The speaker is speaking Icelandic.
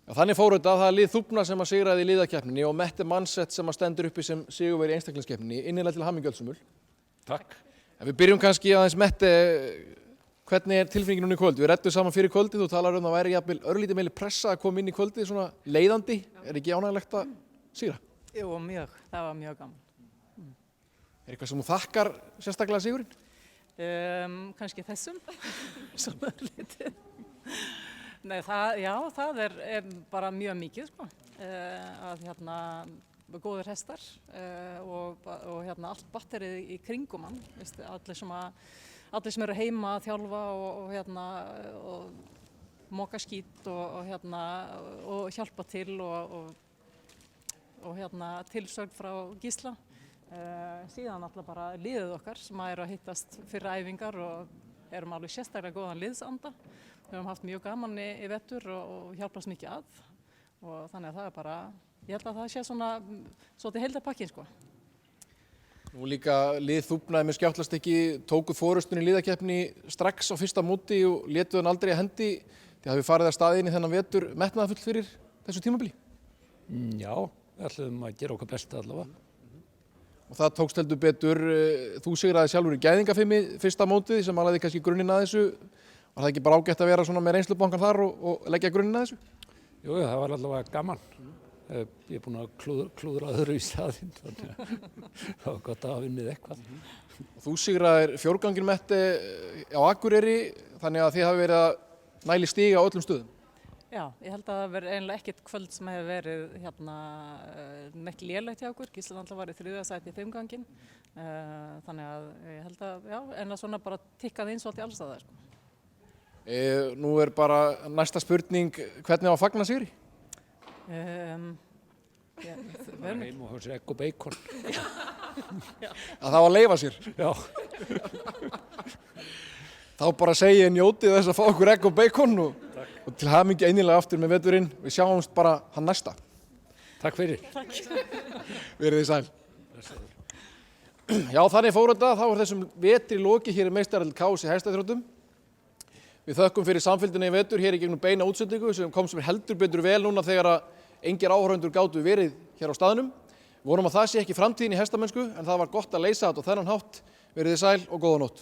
Já, þannig fór þetta að það lið Þúfna sem að sigraði í liðakeppninni og Mette Mannseth sem að stendur uppi sem sigurvegari í einstaklingskeppninni. Innilega til hamingju Öllsumul. Takk. En við byrjum kannski aðeins Mette, hvernig tilfinningin núna í kvöld? Við ræddum saman fyrir kvöldið, þú talar það væri jafnvel örlítið meiri pressa að koma inn í kvöldið svona leiðandi. Er ekki ánægilegt að sigra? Jú, mjög. Það var mjög gaman. Er eitthvað sem þú þakkar sérstaklega sigurinn? Kannski þessum, svona örlítið. Nei, það er bara mjög mikið, sko. Að góðir hestar og allt batterið í kringum hann, veist, allir sem eru heima að þjálfa og moka skít og hjálpa til og tilsögn frá Gísla. Síðan alltaf bara liðið okkar sem eru að hittast fyrir æfingar og erum alveg sérstaklega góðan liðsanda. Við höfum haft mjög gaman í vetur og hjálpast mikið að og þannig að það er bara, ég held að það sé svona heildarpakkin, sko. Nú líka lið Þúfnaði með skjáttlastykki tóku forystunni í liðakeppni strax á fyrsta móti og létu hann aldrei að hendi. Þið hafið farið að staðinn í þennan vetur metnaðarfull fyrir þessu tímabili? Já, við ætlum að gera okkar besta allavega. Og það tókst heldur betur, þú sigraði sjálfur í gæðingafimmi fyrsta mótið sem lagði kannski grunninn að þessu. Var það ekki bara ágætt að vera svona með reynslubankan þar og leggja grunninn að þessu? Jú, það var allavega gaman. Ég er búinn að klúðra öðru í staðinn, þannig að það var gott að hafa unnið eitthvað. Þú sigraðir fjórganginn Mette á Akureyri, þannig að þið hafi verið að næli stiga á öllum stöðum. Já, ég held að það verið eiginlega ekkert kvöld sem hefur verið neitt lélegt hjá okkur. Gísli alltaf var í 3. sæti í 5 ganginn. Þannig að ég held að, já, en að svona bara tikkaði inn svolítið alls staðar, sko. Nú er bara næsta spurning, hvernig á að fagna sigri? Það var heim og höfði egg og bacon. Að það var að leyfa sér? Já. Þá bara segi ég njótið þess að fá okkur egg og bacon og til hamingju einilega aftur með veturinn. Við sjáumst bara hann næsta. Takk fyrir. Verið þið sæl. Já, þannig fór þetta. Þá er þessum vetri lokið hér í Meistaradeild KFUS í hestaíþróttum. Við þökkum fyrir samfylgdina í vetur hér í gegnum beina útsendingu sem kom sem heldur betur vel núna þegar að engir áhorfendur gátu verið hér á staðnum. Við vonum að það sé ekki framtíðin í hestamennsku en það var gott að leysa þetta á þennan hátt. Verið þið sæl og góða nótt.